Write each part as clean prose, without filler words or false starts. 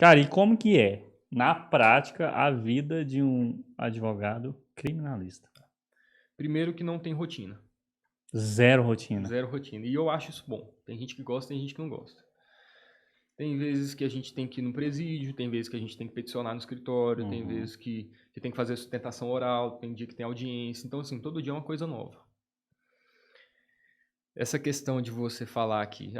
Cara, e como que é, na prática, a vida de um advogado criminalista? Primeiro que não tem rotina. Zero rotina. Zero rotina. E eu acho isso bom. Tem gente que gosta, tem gente que não gosta. Tem vezes que a gente tem que ir no presídio, tem vezes que a gente tem que peticionar no escritório, tem vezes que tem que fazer sustentação oral, tem dia que tem audiência. Então, assim, todo dia é uma coisa nova. Essa questão de você falar que,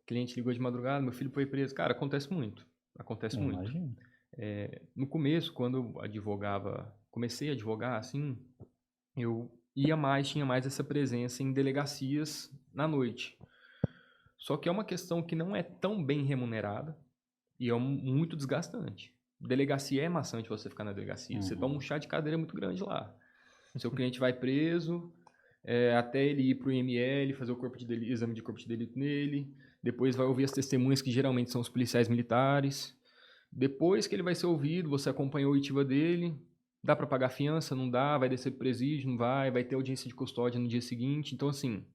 cliente ligou de madrugada, meu filho foi preso. Cara, acontece muito. Acontece muito. Imagina. No começo, quando eu comecei a advogar, assim, eu tinha mais essa presença em delegacias na noite. Só que é uma questão que não é tão bem remunerada e é muito desgastante. Delegacia é maçante você ficar na delegacia. Você toma um chá de cadeira muito grande lá. Seu cliente vai preso, até ele ir para o IML, fazer o exame de corpo de delito nele. Depois vai ouvir as testemunhas, que geralmente são os policiais militares. Depois que ele vai ser ouvido, você acompanha a oitiva dele. Dá para pagar fiança? Não dá. Vai descer pro presídio? Não vai. Vai ter audiência de custódia no dia seguinte. Então, assim,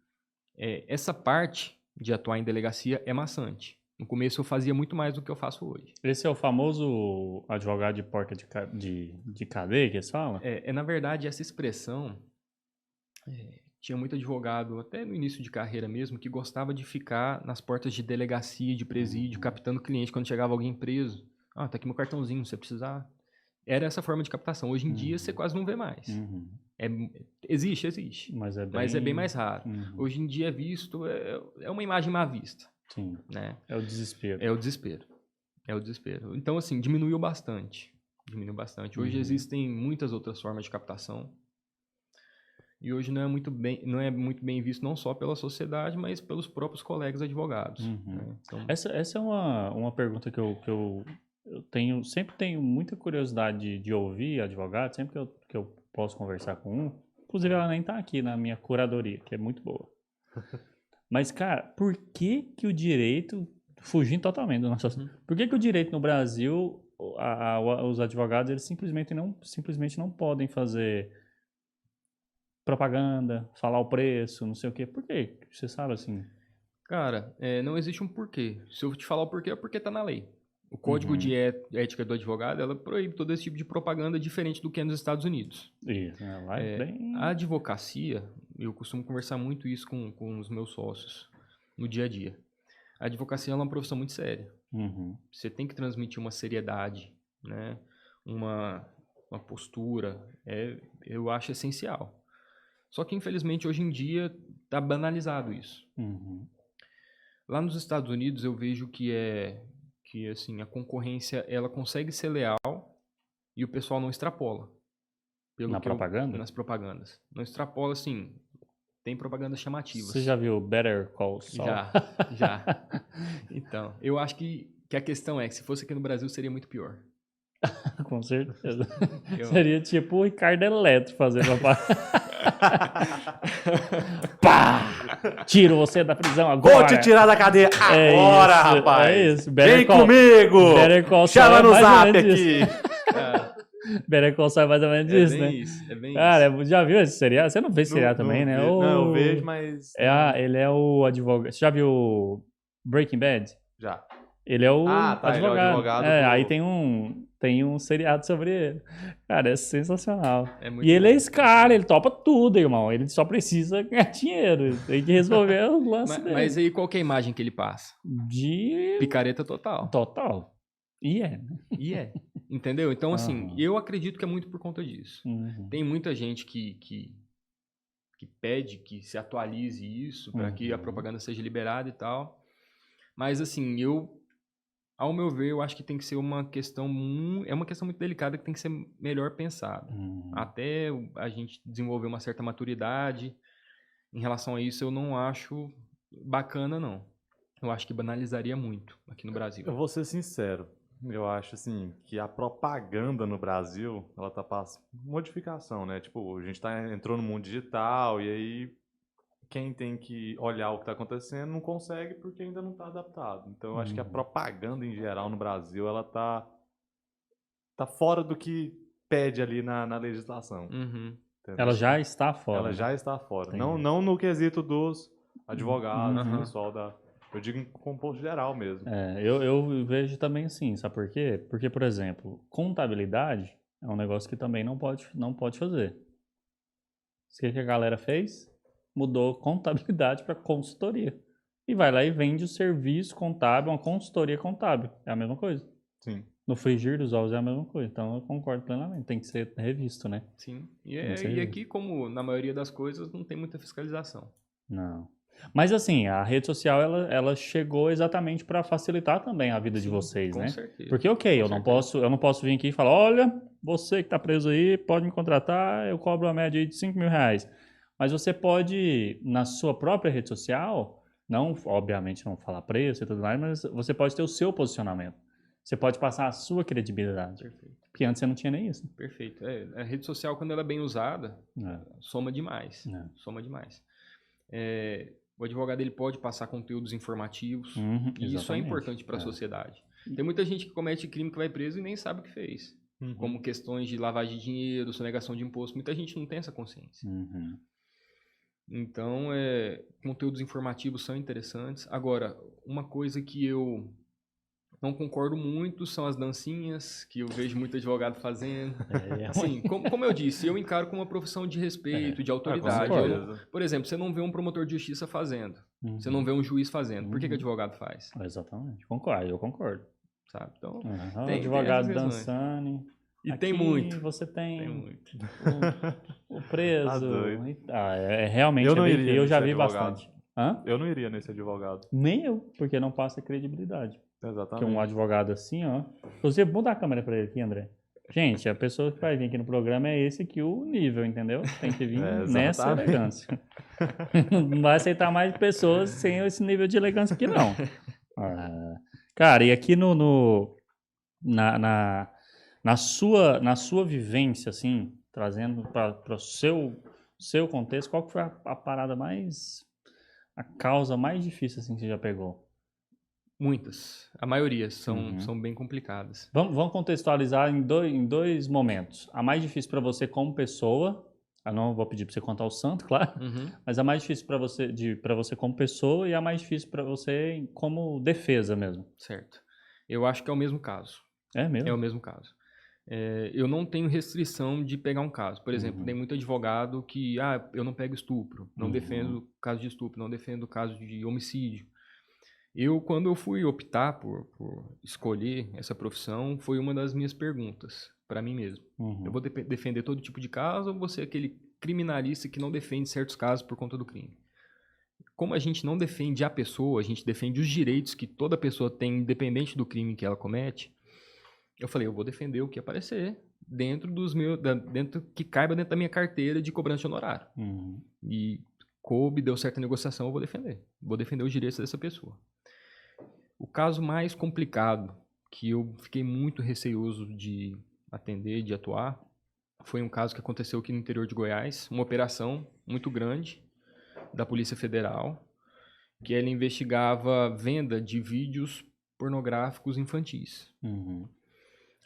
essa parte de atuar em delegacia é maçante. No começo eu fazia muito mais do que eu faço hoje. Esse é o famoso advogado de porca de cadeia que eles falam? Na verdade, essa expressão, tinha muito advogado, até no início de carreira mesmo, que gostava de ficar nas portas de delegacia, de presídio, captando cliente quando chegava alguém preso. Tá aqui meu cartãozinho, se você precisar. Era essa forma de captação. Hoje em dia você quase não vê mais. Existe. Mas é Mas é bem mais raro. Hoje em dia é visto, é uma imagem má vista. Sim. Né? É o desespero. É o desespero. É o desespero. Então, assim, diminuiu bastante. Diminuiu bastante. Hoje existem muitas outras formas de captação. E hoje não é muito bem visto não só pela sociedade, mas pelos próprios colegas advogados. Né? Então, Essa é uma pergunta que eu sempre tenho muita curiosidade de ouvir advogado, sempre que eu posso conversar com um. Inclusive, ela nem tá aqui na minha curadoria, que é muito boa. Mas, cara, por que que o direito, fugindo totalmente do nosso assunto, por que que o direito no Brasil, os advogados, eles simplesmente não podem fazer propaganda, falar o preço, não sei o quê? Por quê? Você sabe assim? cara, não existe um porquê. Se eu te falar o porquê, é porque tá na lei. O Código de Ética do Advogado, ela proíbe todo esse tipo de propaganda diferente do que é nos Estados Unidos. Isso, lá é bem... A advocacia, eu costumo conversar muito isso com os meus sócios no dia a dia. A advocacia é uma profissão muito séria. Você tem que transmitir uma seriedade, né? uma postura. Eu acho essencial. Só que, infelizmente, hoje em dia está banalizado isso. Lá nos Estados Unidos, eu vejo que assim, a concorrência ela consegue ser leal e o pessoal não extrapola. propaganda? Nas propagandas. Não extrapola, assim, tem propagandas chamativas. Você já viu Better Call Saul? Já. Então, eu acho que a questão é que se fosse aqui no Brasil seria muito pior. Com certeza. Seria tipo o Ricardo Eletro fazendo uma... Pá! Tiro você da prisão agora! Vou te tirar da cadeia agora, rapaz! É isso. Vem comigo! Better Call Chama no zap aqui! Better Call Saul é mais ou menos isso, né? É bem Cara, isso. Já viu esse seriado? Você não vê esse seriado também, né? Não, eu vejo, mas... Ele é o advogado. Você já viu Breaking Bad? Já. Ele é o advogado. Ele é o advogado Aí tem um seriado sobre ele. Cara, é sensacional. muito E ele bom. é esse cara, ele topa tudo, irmão. Ele só precisa ganhar dinheiro. Ele tem que resolver o lance dele. Mas aí qual que é a imagem que ele passa? De... Picareta total. Total. E é. Entendeu? Então, assim, eu acredito que é muito por conta disso. Tem muita gente que pede que se atualize isso para que a propaganda seja liberada e tal. Mas, assim, ao meu ver, eu acho que tem que ser uma questão muito delicada que tem que ser melhor pensada. Até a gente desenvolver uma certa maturidade em relação a isso, eu não acho bacana, não. Eu acho que banalizaria muito aqui no Brasil. Eu vou ser sincero. Eu acho, assim, que a propaganda no Brasil, ela tá passando modificação, né? Tipo, a gente entrou no mundo digital e aí quem tem que olhar o que está acontecendo não consegue porque ainda não está adaptado. Então, eu acho que a propaganda em geral no Brasil, ela tá fora do que pede ali na legislação. Ela já está fora. Ela já está fora. Não no quesito dos advogados, pessoal Eu digo em composto geral mesmo. Eu vejo também assim, sabe por quê? Porque, por exemplo, contabilidade é um negócio que também não pode fazer. O que a galera fez? Mudou contabilidade para consultoria. E vai lá e vende o serviço contábil, uma consultoria contábil. É a mesma coisa. Sim. No frigir dos ovos é a mesma coisa. Então eu concordo plenamente. Tem que ser revisto, né? Sim. Tem que ser E revisto. aqui, como na maioria das coisas, não tem muita fiscalização. Não. Mas assim, a rede social ela chegou exatamente para facilitar também a vida de Sim, vocês, com né? certeza. Porque, ok, Com eu não posso vir aqui e falar, olha, você que está preso aí, pode me contratar, eu cobro uma média aí de 5 mil reais. Mas você pode, na sua própria rede social, não, obviamente, não falar preço e tudo mais, mas você pode ter o seu posicionamento. Você pode passar a sua credibilidade. Perfeito. Porque antes você não tinha nem isso. Perfeito. A rede social, quando ela é bem usada, soma demais. Soma demais. O advogado ele pode passar conteúdos informativos e isso é importante para a sociedade. Tem muita gente que comete crime que vai preso e nem sabe o que fez. Como questões de lavagem de dinheiro, sonegação de imposto. Muita gente não tem essa consciência. Então, conteúdos informativos são interessantes. Agora, uma coisa que eu não concordo muito são as dancinhas que eu vejo muito advogado fazendo. Assim, como eu disse, eu encaro como uma profissão de respeito, de autoridade. Por exemplo, você não vê um promotor de justiça fazendo. Você não vê um juiz fazendo. Por que advogado faz? Exatamente. Eu concordo. Sabe? Então, tem advogado dançando. E aqui tem muito. Você tem muito. O preso. Tá doido. Realmente, eu já vi bastante. Eu não iria nesse advogado. Nem eu, porque não passa credibilidade. Exatamente. Porque um advogado assim, ó. Inclusive, muda a câmera pra ele aqui, André. Gente, a pessoa que vai vir aqui no programa é esse aqui o nível, entendeu? Tem que vir nessa elegância. Não vai aceitar mais pessoas sem esse nível de elegância aqui, não. Cara, e aqui na sua vivência, assim, trazendo para o seu contexto, qual que foi a parada a causa mais difícil, assim, que você já pegou? Muitas. A maioria são bem complicadas. Vamos contextualizar em dois momentos. A mais difícil para você como pessoa, eu não vou pedir para você contar o santo, claro, mas a mais difícil para você como pessoa e a mais difícil para você como defesa mesmo. Certo. Eu acho que é o mesmo caso. É mesmo? É o mesmo caso. Eu não tenho restrição de pegar um caso. Por exemplo, tem muito advogado que, eu não pego estupro, não defendo caso de estupro, não defendo caso de homicídio. Quando eu fui optar por escolher essa profissão, foi uma das minhas perguntas para mim mesmo. Eu vou defender todo tipo de caso ou vou ser aquele criminalista que não defende certos casos por conta do crime? Como a gente não defende a pessoa, a gente defende os direitos que toda pessoa tem, independente do crime que ela comete, eu falei, eu vou defender o que aparecer dentro que caiba dentro da minha carteira de cobrança de honorário. E deu certa negociação, eu vou defender. Vou defender os direitos dessa pessoa. O caso mais complicado, que eu fiquei muito receoso de atender, de atuar, foi um caso que aconteceu aqui no interior de Goiás, uma operação muito grande da Polícia Federal, que ela investigava venda de vídeos pornográficos infantis.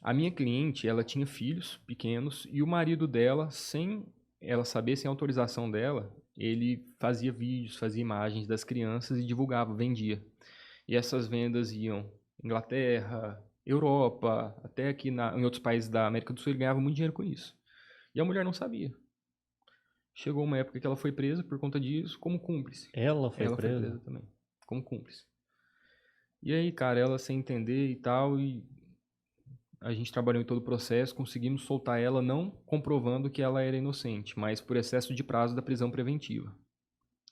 A minha cliente, ela tinha filhos pequenos e o marido dela, sem ela saber, sem autorização dela, ele fazia vídeos, fazia imagens das crianças e divulgava, vendia. E essas vendas iam Inglaterra, Europa, até aqui em outros países da América do Sul, ele ganhava muito dinheiro com isso. E a mulher não sabia. Chegou uma época que ela foi presa por conta disso, como cúmplice. Ela foi presa? Foi presa também, como cúmplice. E aí, cara, ela sem entender e tal, e a gente trabalhou em todo o processo, conseguimos soltar ela, não comprovando que ela era inocente, mas por excesso de prazo da prisão preventiva.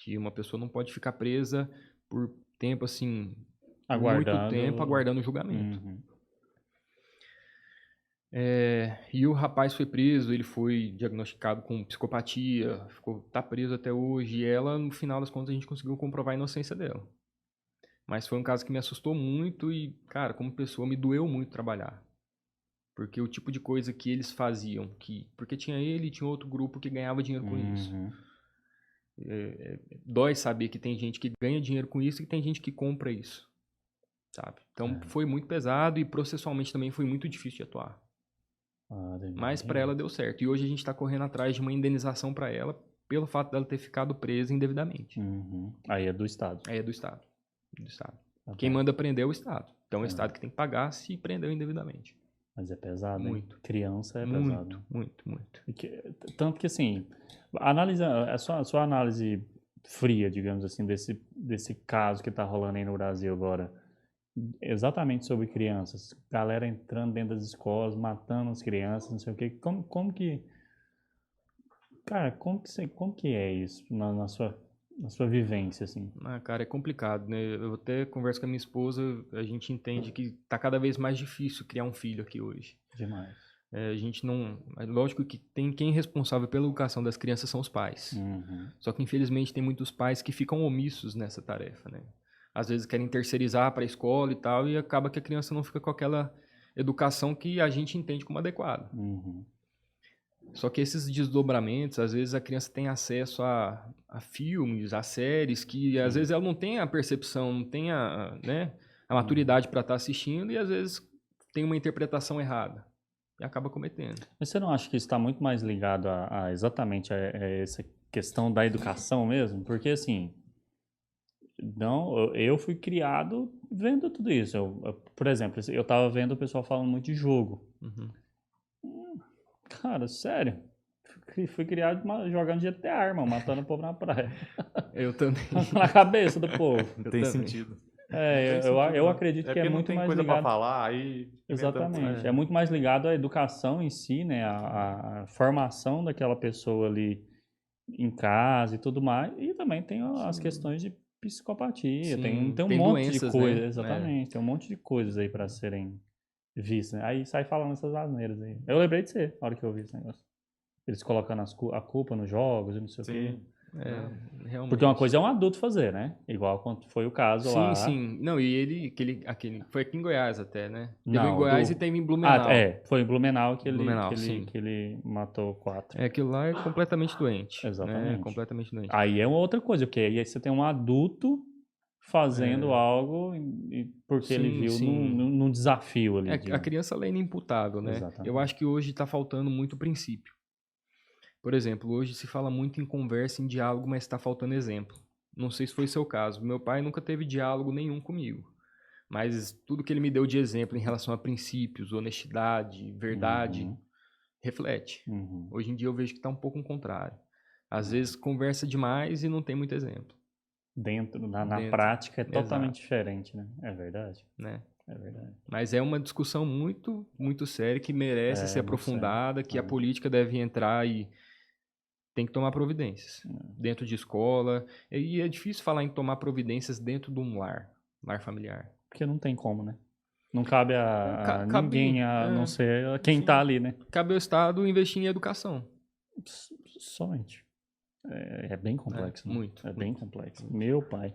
Que uma pessoa não pode ficar presa por tempo, assim, muito tempo aguardando o julgamento. E o rapaz foi preso, ele foi diagnosticado com psicopatia, tá preso até hoje, e ela, no final das contas, a gente conseguiu comprovar a inocência dela. Mas foi um caso que me assustou muito e, cara, como pessoa, me doeu muito trabalhar. Porque o tipo de coisa que eles faziam, porque tinha ele e tinha outro grupo que ganhava dinheiro com isso. Dói saber que tem gente que ganha dinheiro com isso e que tem gente que compra isso, sabe? Então foi muito pesado e processualmente também foi muito difícil de atuar. Mas para ela deu certo. E hoje a gente está correndo atrás de uma indenização para ela pelo fato dela ter ficado presa indevidamente. Aí é do Estado. Aí é do Estado. Do Estado. Tá Quem bom. manda prender é o Estado. Então é o É. Estado que tem que pagar se prendeu indevidamente. Mas é pesado, hein? Muito. Criança é pesado. Muito, muito, muito. Tanto que, assim, a sua análise fria, digamos assim, desse caso que tá rolando aí no Brasil agora, exatamente sobre crianças, galera entrando dentro das escolas, matando as crianças, não sei o quê, como que, cara, como que é isso na sua vivência, assim? Ah, cara, é complicado, né? Eu até converso com a minha esposa, a gente entende que tá cada vez mais difícil criar um filho aqui hoje. Demais. A gente não... É lógico que tem quem é responsável pela educação das crianças são os pais. Uhum. Só que, infelizmente, tem muitos pais que ficam omissos nessa tarefa, né? Às vezes querem terceirizar para a escola e tal, e acaba que a criança não fica com aquela educação que a gente entende como adequada. Uhum. Só que esses desdobramentos, às vezes a criança tem acesso a filmes, a séries, que às vezes ela não tem a percepção, não tem né, a maturidade para estar assistindo, e às vezes tem uma interpretação errada. E acaba cometendo. Mas você não acha que isso está muito mais ligado exatamente a essa questão da educação mesmo? Porque, assim, não, eu fui criado vendo tudo isso. Por exemplo, eu tava vendo o pessoal falando muito de jogo. Uhum. Cara, sério. Fui criado jogando GTA, irmão, matando o povo na praia. Eu também. Na cabeça do povo. Não Eu tem também. sentido. Não É, tem eu sentido, não. acredito que é porque muito não tem mais coisa pra ligado. falar, aí... Exatamente. É muito mais ligado à educação em si, né? A formação daquela pessoa ali em casa e tudo mais. E também tem as questões de psicopatia. Sim, Tem um tem monte de doenças, coisas. né? Exatamente. Tem um monte de coisas aí para serem vistas. Aí sai falando essas asneiras aí. Eu lembrei de você na hora que eu vi esse negócio. Eles colocando a culpa nos jogos e não sei o quê. Sim. Realmente. Porque uma coisa é um adulto fazer, né? Igual quando foi o caso Sim, lá. sim. Não, e aquele foi aqui em Goiás até, né? Teve Não, em Goiás e teve em Blumenau. foi em Blumenau que Blumenau, sim. ele matou 4. Aquilo lá é completamente doente. Exatamente. Né? Completamente doente. Aí é uma outra coisa, porque aí você tem um adulto fazendo algo porque ele Sim, viu sim. num desafio ali. A digamos. criança ela é inimputável, né? Exatamente. Eu acho que hoje está faltando muito princípio. Por exemplo, hoje se fala muito em conversa, em diálogo, mas está faltando exemplo. Não sei se foi seu caso. Meu pai nunca teve diálogo nenhum comigo. Mas tudo que ele me deu de exemplo em relação a princípios, honestidade, verdade, reflete. Uhum. Hoje em dia eu vejo que está um pouco o contrário. Às vezes conversa demais e não tem muito exemplo. Na Dentro. prática é totalmente Exato. diferente, né? É verdade. Né? É verdade. Mas é uma discussão muito, muito séria que merece ser muito aprofundada, sério. que a política deve entrar e tem que tomar providências dentro de escola. E é difícil falar em tomar providências dentro de um lar familiar. Porque não tem como, né? Não cabe a ninguém, a não ser quem tá ali, né? Cabe ao Estado investir em educação. Somente. É bem complexo, né? Muito. É bem complexo. Meu pai.